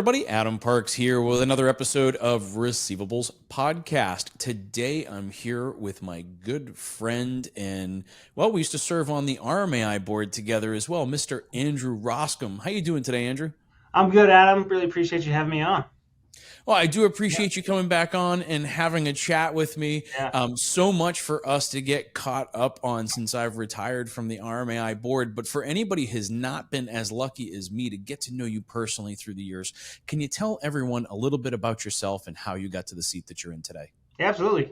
everybody. Adam Parks here with another episode of Receivables Podcast. Today, I'm here with my good friend and, well, we used to serve on the RMAI board together as well, Mr. Andrew Roskam. How you doing today, Andrew? I'm good, Adam. Really appreciate you having me on. Well, I do appreciate you coming back on and having a chat with me. So much for us to get caught up on since I've retired from the RMAI board. But for anybody who has not been as lucky as me to get to know you personally through the years, can you tell everyone a little bit about yourself and how you got to the seat that you're in today? Yeah, absolutely.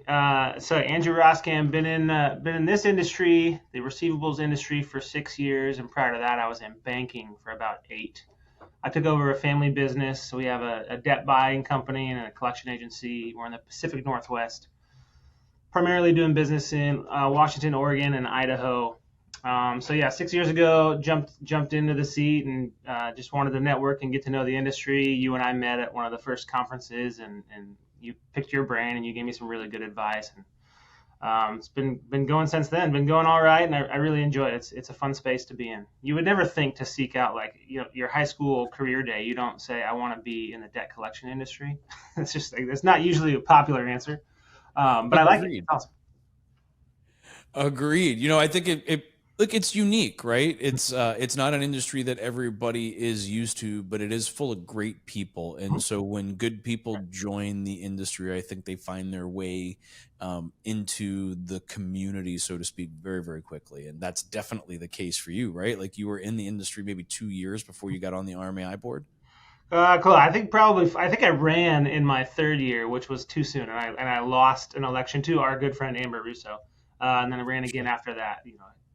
So Andrew Roskam, been in this industry, the receivables industry, for 6 years, and prior to that, I was in banking for about 8. I took over a family business. So we have a debt buying company and a collection agency. We're in the Pacific Northwest, primarily doing business in Washington, Oregon, and Idaho. 6 years ago, jumped into the seat and just wanted to network and get to know the industry. You and I met at one of the first conferences, and you picked your brain and you gave me some really good advice. And it's been going since then. Been going all right, and I really enjoy it. It's a fun space to be in. You would never think to seek out, like, your high school career day. You don't say, I want to be in the debt collection industry. It's just like, that's not usually a popular answer, but I like it. It's awesome. Agreed. I think it's unique, right? It's not an industry that everybody is used to, but it is full of great people. And so when good people join the industry, I think they find their way into the community, so to speak, very, very quickly. And that's definitely the case for you, right? Like, you were in the industry maybe 2 years before you got on the RMAI board. Cool. I think I ran in my 3rd year, which was too soon, and I lost an election to our good friend Amber Russo, and then I ran again after that.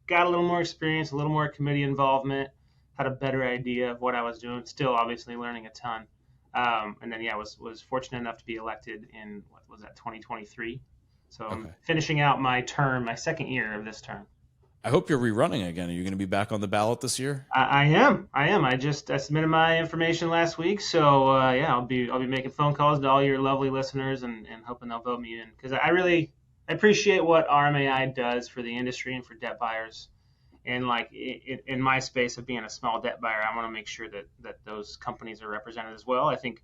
Got a little more experience, a little more committee involvement, had a better idea of what I was doing. Still, obviously, learning a ton. And then, was fortunate enough to be elected in, 2023. So okay. I'm finishing out my term, my 2nd year of this term. I hope you're rerunning again. Are you going to be back on the ballot this year? I am. I submitted my information last week. So, I'll be making phone calls to all your lovely listeners and hoping they'll vote me in, because I appreciate what RMAI does for the industry and for debt buyers. And like in my space of being a small debt buyer, I want to make sure that those companies are represented as well. I think,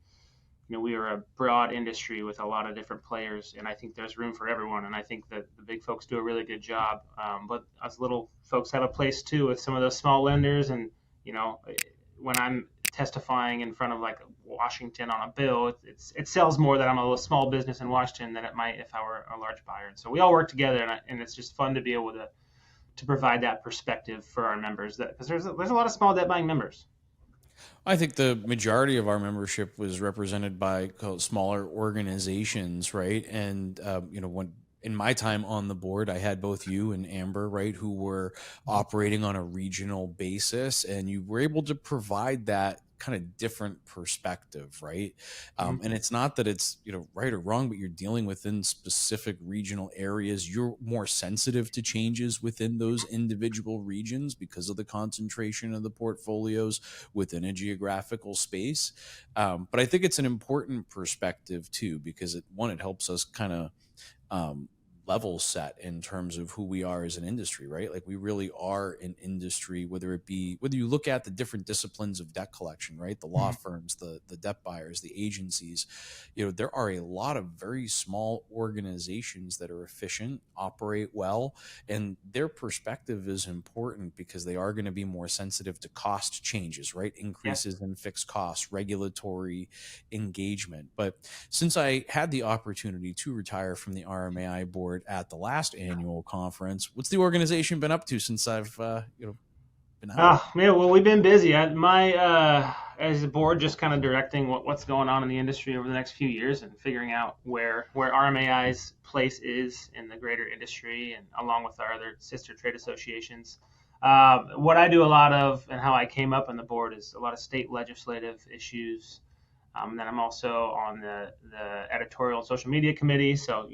we are a broad industry with a lot of different players, and I think there's room for everyone. And I think that the big folks do a really good job. But us little folks have a place too with some of those small lenders. And, when I'm testifying in front of like Washington on a bill, it sells more that I'm a small business in Washington than it might if I were a large buyer. And so we all work together, and it's just fun to be able to provide that perspective for our members, because there's a lot of small debt buying members. I think the majority of our membership was represented by smaller organizations, right? And when in my time on the board, I had both you and Amber, right, who were operating on a regional basis, and you were able to provide that kind of different perspective, right? And it's not that it's, right or wrong, but you're dealing within specific regional areas. You're more sensitive to changes within those individual regions because of the concentration of the portfolios within a geographical space. But I think it's an important perspective too, because it helps us kind of level set in terms of who we are as an industry, right? Like, we really are an industry, whether you look at the different disciplines of debt collection, right? The law firms, the debt buyers, the agencies, there are a lot of very small organizations that are efficient, operate well, and their perspective is important because they are going to be more sensitive to cost changes, right? Increases in fixed costs, regulatory engagement. But since I had the opportunity to retire from the RMAI board at the last annual conference, what's the organization been up to since I've been out? Well, we've been busy. As a board, just kind of directing what's going on in the industry over the next few years and figuring out where RMAI's place is in the greater industry, and along with our other sister trade associations. What I do a lot of, and how I came up on the board, is a lot of state legislative issues. Then I'm also on the editorial and social media committee. So,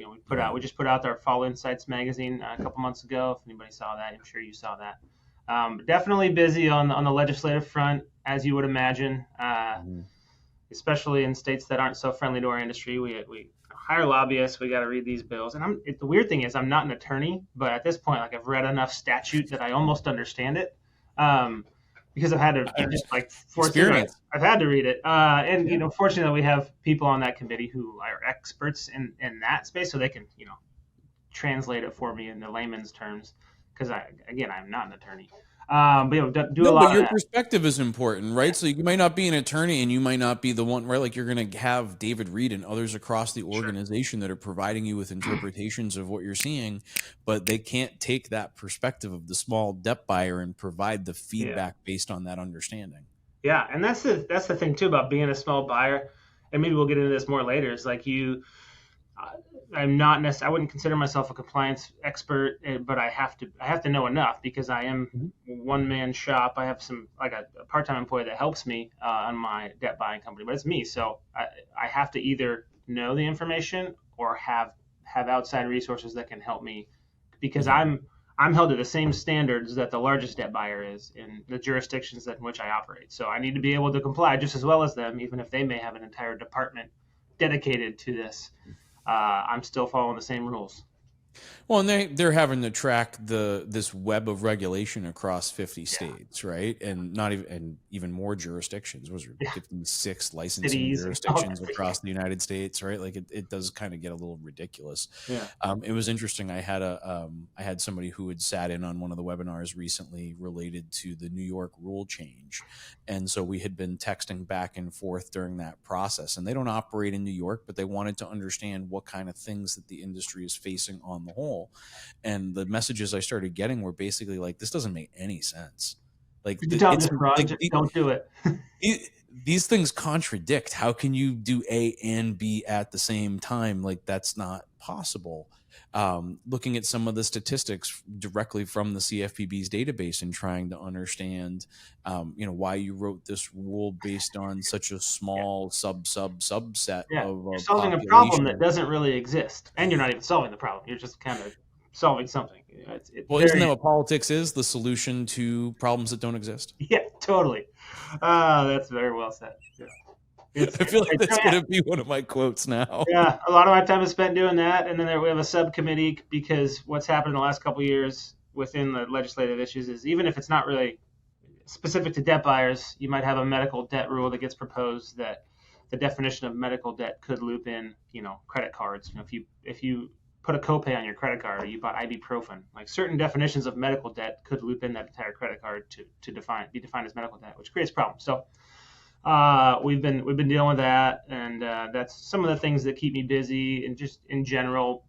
we just put out our Fall Insights magazine a couple months ago. If anybody saw that, I'm sure you saw that. Definitely busy on the legislative front, as you would imagine, especially in states that aren't so friendly to our industry. We hire lobbyists. We got to read these bills. And the weird thing is, I'm not an attorney, but at this point, like, I've read enough statute that I almost understand it. because I've had to just like force it. Experience. I've had to read it. And, fortunately we have people on that committee who are experts in that space, so they can, translate it for me in the layman's terms. Because I'm not an attorney. But do a lot but of your that. perspective is important, right? So you might not be an attorney and you might not be the one, right? Like you're going to have David Reed and others across the organization that are providing you with interpretations of what you're seeing, but they can't take that perspective of the small debt buyer and provide the feedback based on that understanding. Yeah, and that's the thing too about being a small buyer, and maybe we'll get into this more later. Is like I'm not necessarily. I wouldn't consider myself a compliance expert, but I have to know enough because I am one man shop. I have a part-time employee that helps me on my debt buying company, but it's me. So I have to either know the information or have outside resources that can help me, because I'm held to the same standards that the largest debt buyer is in the jurisdictions in which I operate. So I need to be able to comply just as well as them, even if they may have an entire department dedicated to this. I'm still following the same rules. Well, and they're having to track this web of regulation across 50 states, right? And even more jurisdictions. Was there 56 licensing Cities, jurisdictions across the United States, right? Like it does kind of get a little ridiculous. Yeah. It was interesting. I had somebody who had sat in on one of the webinars recently related to the New York rule change, and so we had been texting back and forth during that process. And they don't operate in New York, but they wanted to understand what kind of things that the industry is facing on the whole. And the messages I started getting were basically like, this doesn't make any sense. Like, don't do it. These things contradict. How can you do A and B at the same time? Like, that's not possible. Looking at some of the statistics directly from the CFPB's database and trying to understand, why you wrote this rule based on such a small subset of you're solving a problem that doesn't really exist, and you're not even solving the problem. You're just kind of solving something. Isn't that what politics is? The solution to problems that don't exist? Yeah, totally. That's very well said. Yeah. I feel like that's going to be one of my quotes now. Yeah, a lot of my time is spent doing that, and then we have a subcommittee, because what's happened in the last couple of years within the legislative issues is, even if it's not really specific to debt buyers, you might have a medical debt rule that gets proposed that the definition of medical debt could loop in, credit cards. If you put a copay on your credit card, or you bought ibuprofen, like certain definitions of medical debt could loop in that entire credit card to be defined as medical debt, which creates problems. So we've been dealing with that, and that's some of the things that keep me busy, and just in general,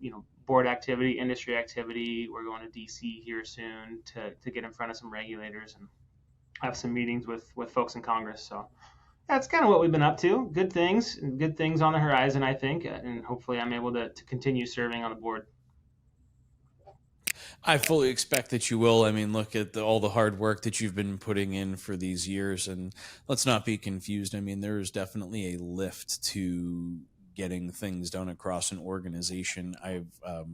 board activity, industry activity. We're going to DC here soon to get in front of some regulators and have some meetings with folks in Congress. So that's kind of what we've been up to. Good things on the horizon, I think, and hopefully I'm able to continue serving on the board. I fully expect that you will. I mean, look at all the hard work that you've been putting in for these years, and let's not be confused. I mean, there is definitely a lift to getting things done across an organization.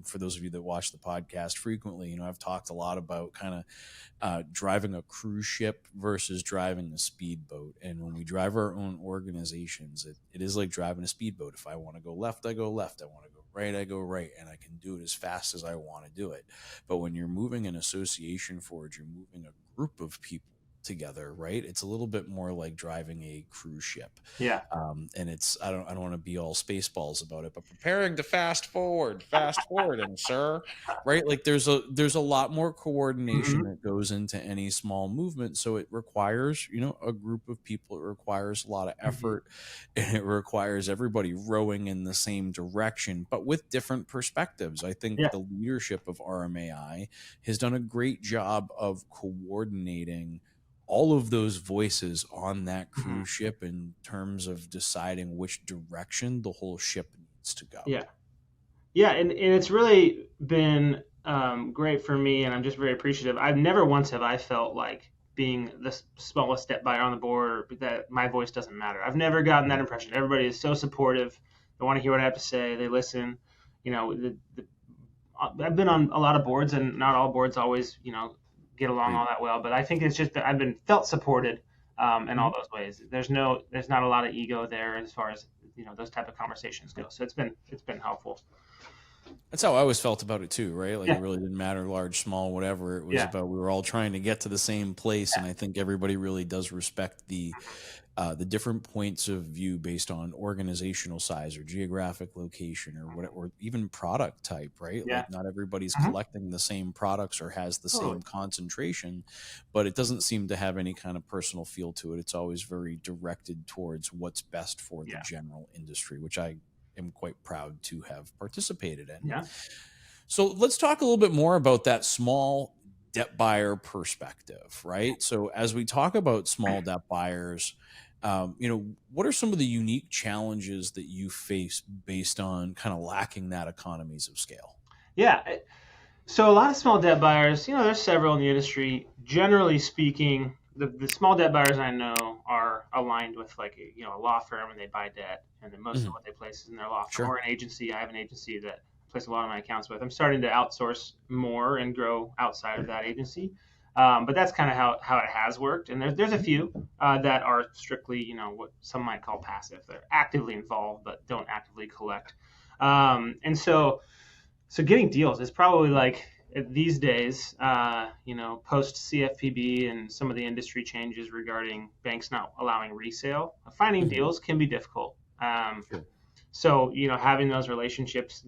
For those of you that watch the podcast frequently, I've talked a lot about kind of driving a cruise ship versus driving a speedboat. And when we drive our own organizations, it is like driving a speedboat. If I want to go left, I go left. I want to go right, I go right, and I can do it as fast as I want to do it. But when you're moving an association forward, you're moving a group of people together, right? It's a little bit more like driving a cruise ship. Yeah. And it's, I don't want to be all Spaceballs about it, but preparing to fast forward, and sir, right? Like there's a lot more coordination that goes into any small movement. So it requires, a group of people. It requires a lot of effort, and it requires everybody rowing in the same direction, but with different perspectives. I think the leadership of RMAI has done a great job of coordinating all of those voices on that cruise ship in terms of deciding which direction the whole ship needs to go. Yeah. And it's really been great for me, and I'm just very appreciative. I've never once have I felt like being the smallest debt buyer on the board, or that my voice doesn't matter. I've never gotten that impression. Everybody is so supportive. They want to hear what I have to say. They listen. I've been on a lot of boards, and not all boards always, get along all that well, but I think it's just that I've been felt supported in all those ways. There's not a lot of ego there as far as those type of conversations go. So it's been helpful. That's how I always felt about it too, right? Like it Yeah, really didn't matter, large, small, whatever. It was yeah, about we were all trying to get to the same place, and I think everybody really does respect the different points of view based on organizational size or geographic location or what, or even product type, right? yeah, Like not everybody's hmm collecting the same products or has the totally. same concentration, but it doesn't seem to have any kind of personal feel to it. It's always very directed towards what's best for the Yeah, general industry, which I am quite proud to have participated in. yeah, So let's talk a little bit more about that small debt buyer perspective, right? So as we talk about small debt buyers, what are some of the unique challenges that you face based on kind of lacking that economies of scale? yeah. So a lot of small debt buyers, there's several in the industry. Generally speaking, the small debt buyers I know are aligned with like a law firm, and they buy debt, and then most of Mhm. what they place is in their law firm Sure. or an agency. I have an agency that I place a lot of my accounts with. I'm starting to outsource more and grow outside of that agency. But that's kind of how it has worked. And there's a few that are strictly, what some might call passive. They're actively involved but don't actively collect. And so getting deals is probably like these days, post CFPB and some of the industry changes regarding banks not allowing resale, finding Mhm. deals can be difficult. Sure. So, having those relationships,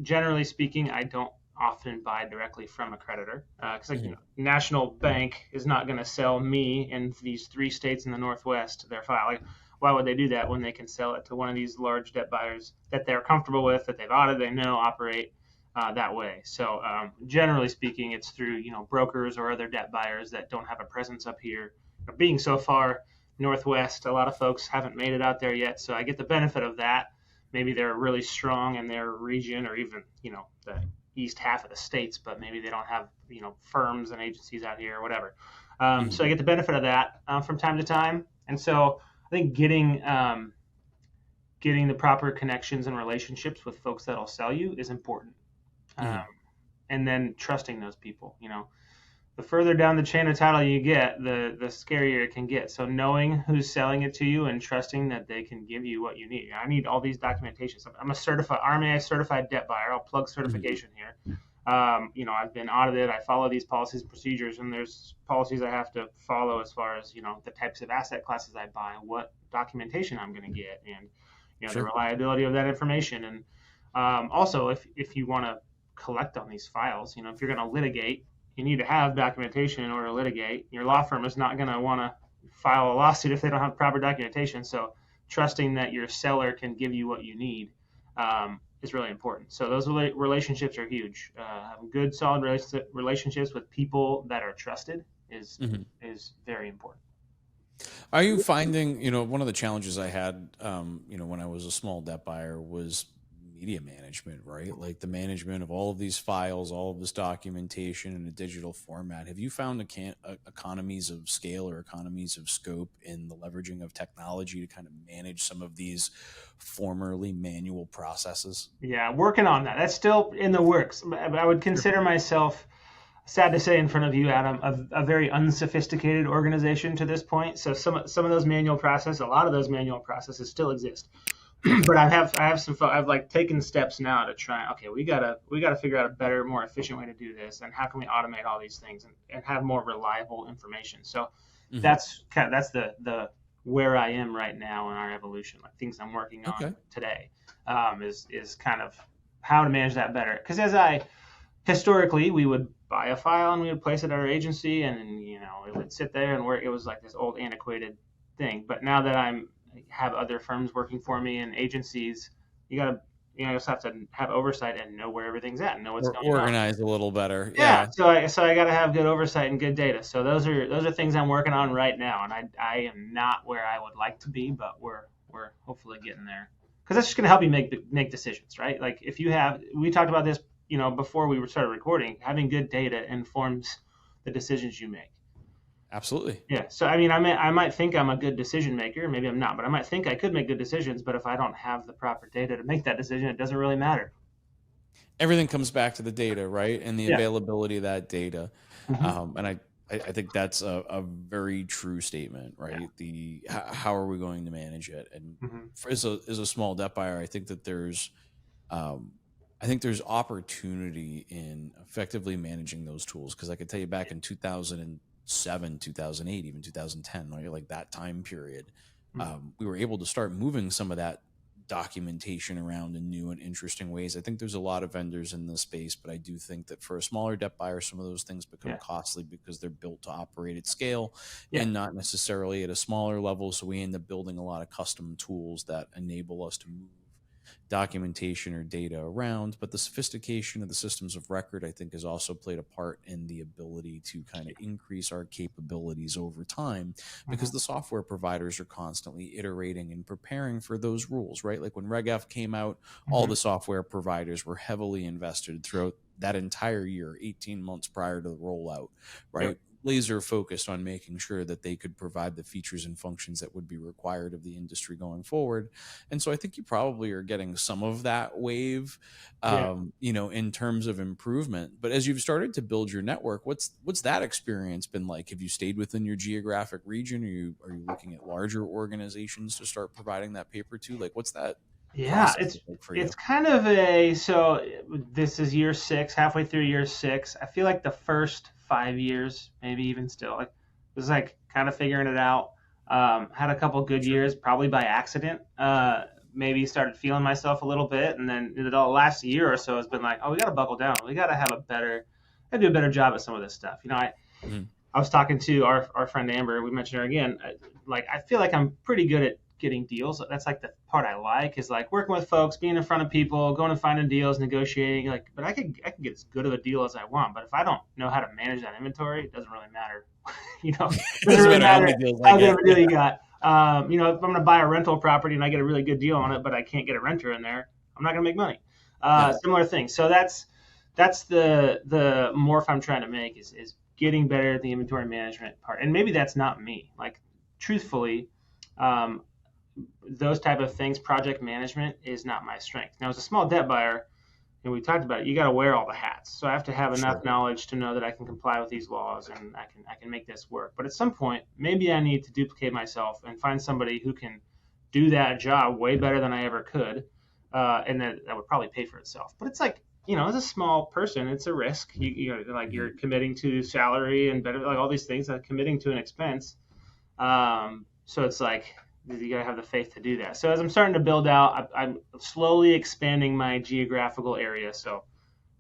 generally speaking, I don't often buy directly from a creditor because, Mhm. National Bank is not going to sell me in these 3 states in the Northwest their file. Like, why would they do that when they can sell it to one of these large debt buyers that they're comfortable with, that they've audited, they know operate that way? So, generally speaking, it's through brokers or other debt buyers that don't have a presence up here. Being so far Northwest, a lot of folks haven't made it out there yet, so I get the benefit of that. Maybe they're really strong in their region or even the east half of the states, but maybe they don't have firms and agencies out here or whatever. So Mhm. I get the benefit of that from time to time. And so I think getting the proper connections and relationships with folks that'll sell you is important. um, Mhm. and then trusting those people. The further down the chain of title you get, the scarier it can get. So knowing who's selling it to you and trusting that they can give you what you need. I need all these documentations. I'm a certified RMAI certified debt buyer. I'll plug Mhm. certification here. I've been audited. I follow these policies and procedures, and there's policies I have to follow as far as the types of asset classes I buy, what documentation I'm going to get, and the Sure. reliability of that information. And also, if you want to collect on these files, if you're going to litigate, you need to have documentation in order to litigate. Your law firm is not going to want to file a lawsuit if they don't have proper documentation. So trusting that your seller can give you what you need is really important. So those relationships are huge. Having good, solid relationships with people that are trusted is Mhm. is very important. Are you finding, one of the challenges I had, when I was a small debt buyer was media management, right? Like the management of all of these files, all of this documentation in a digital format. Have you found economies of scale or economies of scope in the leveraging of technology to kind of manage some of these formerly manual processes? Yeah, working on that. That's still in the works. I would Sure. consider myself, sad to say in front of you, Adam, a very unsophisticated organization to this point. So some of those manual processes, a lot of those manual processes still exist. Okay. But I've like taken steps now to try. Okay, we gotta figure out a better, more efficient way to do this, and how can we automate all these things and have more reliable information. So Hmm. that's the where I am right now in our evolution. Like things I'm working on Okay. today is kind of how to manage that better. Because as I historically we would buy a file and we would place it at our agency, and it would sit there and work. It was like this old antiquated thing. But now that I'm have other firms working for me and agencies, you gotta you just have to have oversight and know where everything's at and know what's Or going on. organize a little better. Yeah, Yeah. so I got to have good oversight and good data. So those are things I'm working on right now, and I am not where I would like to be, but we're hopefully getting there. Because that's just going to help you make decisions, right? Like if you have, we talked about this, before we started recording. Having good data informs the decisions you make. Absolutely. Yeah. So I might think I'm a good decision maker, maybe I'm not, but I might think I could make good decisions. But if I don't have the proper data to make that decision, it doesn't really matter. Everything comes back to the data, right? And the Yeah. availability of that data. hmm And I think that's a very true statement, Yeah. right? How are we going to manage it? And hmm as a small debt buyer, I think that there's um, I think there's opportunity in effectively managing those tools, because I could tell you back in 2007, 2008, even 2010, like that time period, we were able to start moving some of that documentation around in new and interesting ways. I think there's a lot of vendors in this space, but I do think that for a smaller debt buyer, some of those things become costly because they're built to operate at scale and not necessarily at a smaller level. So we end up building a lot of custom tools that enable us to move documentation or data around. But the sophistication of the systems of record, I think, has also played a part in the ability to kind of increase our capabilities over time, because the software providers are constantly iterating and preparing for those rules, right? Like when Reg F came out, all the software providers were heavily invested throughout that entire year, 18 months prior to the rollout, right? Laser focused on making sure that they could provide the features and functions that would be required of the industry going forward. And so I think you probably are getting some of that wave, in terms of improvement. But as you've started to build your network, what's that experience been like? Have you stayed within your geographic region? Are you looking at larger organizations to start providing that paper to? Like, what's that? Yeah, it's kind of so this is year 6, halfway through year 6. I feel like the first 5 years, maybe even still, like was like kind of figuring it out. Had a couple good years, probably by accident. Maybe started feeling myself a little bit, and then the last year or so has been like, oh, we got to buckle down. We got to do a better job at some of this stuff. I was talking to our friend Amber. We mentioned her again. I feel like I'm pretty good at getting deals. That's like the part I like, is like working with folks, being in front of people, going and finding deals, negotiating. But I can get as good of a deal as I want. But if I don't know how to manage that inventory, it doesn't really matter. It doesn't really matter how good of a deal you got. If I'm going to buy a rental property and I get a really good deal on it, but I can't get a renter in there, I'm not going to make money. Similar thing. So that's the morph I'm trying to make is getting better at the inventory management part. And maybe that's not me. Like, truthfully, those type of things, project management is not my strength. Now, as a small debt buyer, and we talked about it, you got to wear all the hats. So I have to have enough knowledge to know that I can comply with these laws and I can make this work. But at some point, maybe I need to duplicate myself and find somebody who can do that job way better than I ever could, and that would probably pay for itself. But it's like, as a small person, it's a risk. You're committing to salary and better, like all these things, committing to an expense. So it's like, you got to have the faith to do that. So as I'm starting to build out, I'm slowly expanding my geographical area. So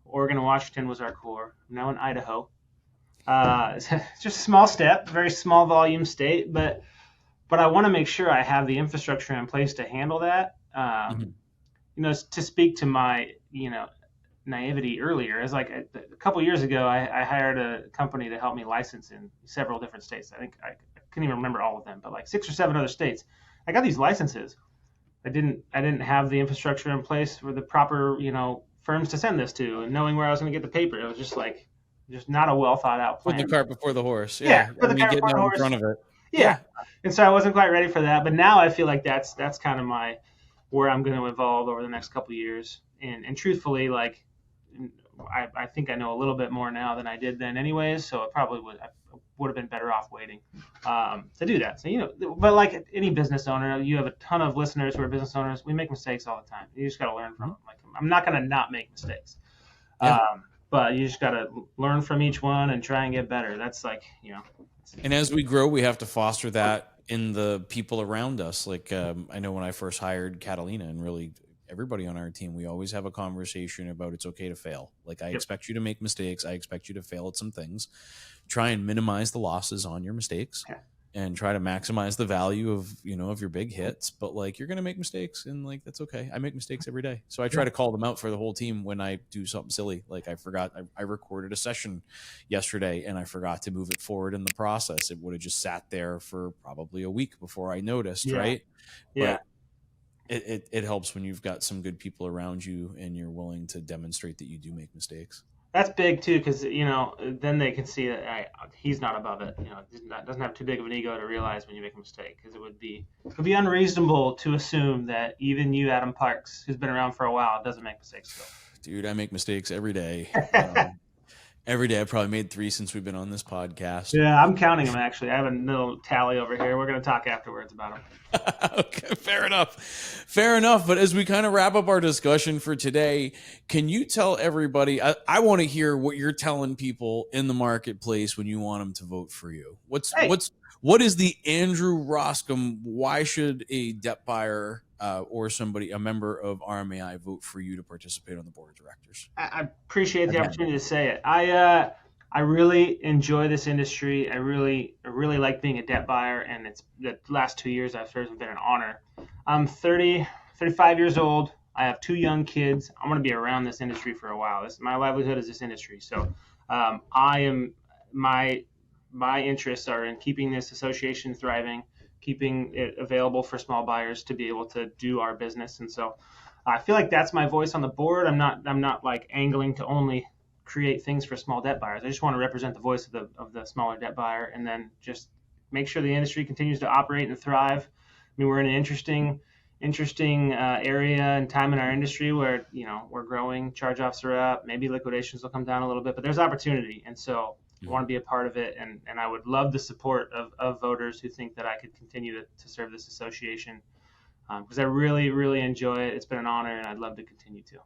Oregon and Washington was our core. I'm now in Idaho. It's just a small step, very small volume state, but I want to make sure I have the infrastructure in place to handle that. To speak to my, naivety earlier, is like a couple years ago, I hired a company to help me license in several different states. I think I couldn't even remember all of them, but like 6 or 7 other states. I got these licenses. I didn't have the infrastructure in place for the proper, firms to send this to, and knowing where I was going to get the paper. It was just not a well thought out plan. Put the cart before the horse. Yeah. Put the cart before the horse. In front of it. Yeah. And so I wasn't quite ready for that, but now I feel like that's kind of where I'm going to evolve over the next couple of years. And truthfully, like, I think I know a little bit more now than I did then anyways, so it probably would have been better off waiting to do that. So, but like any business owner, you have a ton of listeners who are business owners. We make mistakes all the time. You just got to learn from them. Like, I'm not going to not make mistakes, but you just got to learn from each one and try and get better. That's like, And as we grow, we have to foster that in the people around us. Like, I know when I first hired Catalina, and really everybody on our team, we always have a conversation about it's okay to fail. Like, I expect you to make mistakes. I expect you to fail at some things. Try and minimize the losses on your mistakes and try to maximize the value of, of your big hits. But like, you're going to make mistakes, and like, that's okay. I make mistakes every day. So I try to call them out for the whole team when I do something silly. Like, I recorded a session yesterday and I forgot to move it forward in the process. It would have just sat there for probably a week before I noticed. Right. Yeah. But it helps when you've got some good people around you and you're willing to demonstrate that you do make mistakes. That's big too, because then they can see that he's not above it. Doesn't have too big of an ego to realize when you make a mistake, because it would be unreasonable to assume that even you, Adam Parks, who's been around for a while, doesn't make mistakes still. Dude, I make mistakes every day. Every day. I probably made 3 since we've been on this podcast. Yeah, I'm counting them actually. I have a little tally over here. We're going to talk afterwards about them. Okay, fair enough. Fair enough. But as we kind of wrap up our discussion for today, can you tell everybody, I want to hear what you're telling people in the marketplace when you want them to vote for you. What is the Andrew Roskam? Why should a debt buyer or somebody, a member of RMAI, vote for you to participate on the board of directors? I appreciate the opportunity to say it. I really enjoy this industry. I really like being a debt buyer, and it's the last 2 years I've served have been an honor. I'm 35 years old. I have 2 young kids. I'm going to be around this industry for a while. My livelihood is this industry. So my interests are in keeping this association thriving, keeping it available for small buyers to be able to do our business. And so I feel like that's my voice on the board. I'm not like angling to only create things for small debt buyers. I just want to represent the voice of the smaller debt buyer, and then just make sure the industry continues to operate and thrive. I mean, we're in an interesting area and time in our industry where, we're growing, charge-offs are up, maybe liquidations will come down a little bit, but there's opportunity. And so I want to be a part of it. And I would love the support of voters who think that I could continue to serve this association, because I really, really enjoy it. It's been an honor, and I'd love to continue to.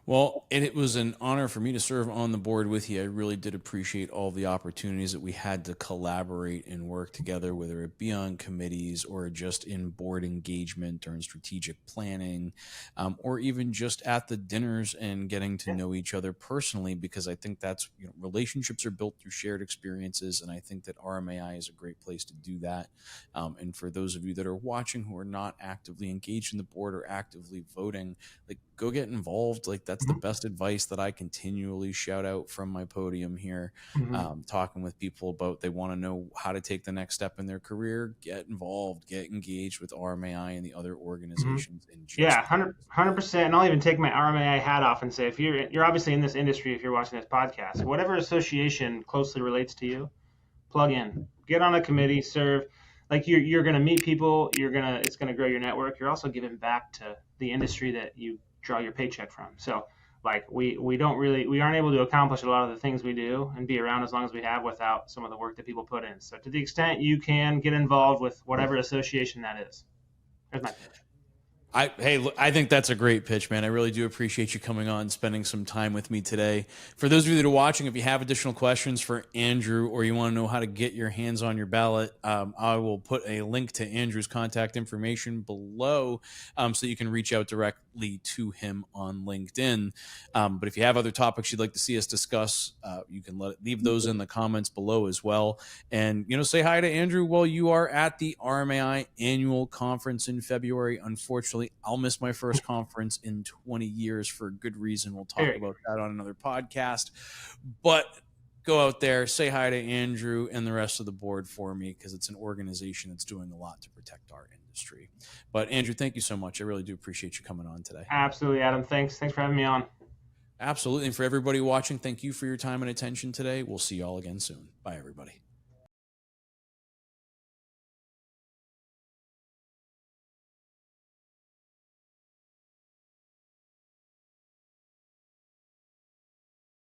Well, and it was an honor for me to serve on the board with you. I really did appreciate all the opportunities that we had to collaborate and work together, whether it be on committees or just in board engagement or in strategic planning, or even just at the dinners and getting to know each other personally, because I think that's, relationships are built through shared experiences. And I think that RMAI is a great place to do that. And for those of you that are watching who are not actively engaged in the board or actively voting, like, go get involved. Like, that's the best advice that I continually shout out from my podium here, talking with people about they want to know how to take the next step in their career. Get involved, get engaged with RMAI and the other organizations. Yeah, 100%. And I'll even take my RMAI hat off and say, if you're obviously in this industry, if you're watching this podcast, whatever association closely relates to you, plug in, get on a committee, serve. Like, you're going to meet people, it's going to grow your network. You're also giving back to the industry that you draw your paycheck from. So, like, we aren't able to accomplish a lot of the things we do and be around as long as we have without some of the work that people put in. So to the extent you can, get involved with whatever association that is. There's my pitch. I think that's a great pitch, man. I really do appreciate you coming on, spending some time with me today. For those of you that are watching, if you have additional questions for Andrew or you want to know how to get your hands on your ballot, I will put a link to Andrew's contact information below, so you can reach out directly to him on LinkedIn. But if you have other topics you'd like to see us discuss, you can leave those in the comments below as well. And, say hi to Andrew while you are at the RMAI annual conference in February. Unfortunately, I'll miss my first conference in 20 years for a good reason. We'll talk about that on another podcast. But go out there, say hi to Andrew and the rest of the board for me, because it's an organization that's doing a lot to protect our industry. But Andrew, thank you so much. I really do appreciate you coming on today. Absolutely, Adam. Thanks for having me on. Absolutely. And for everybody watching, thank you for your time and attention today. We'll see you all again soon. Bye, everybody.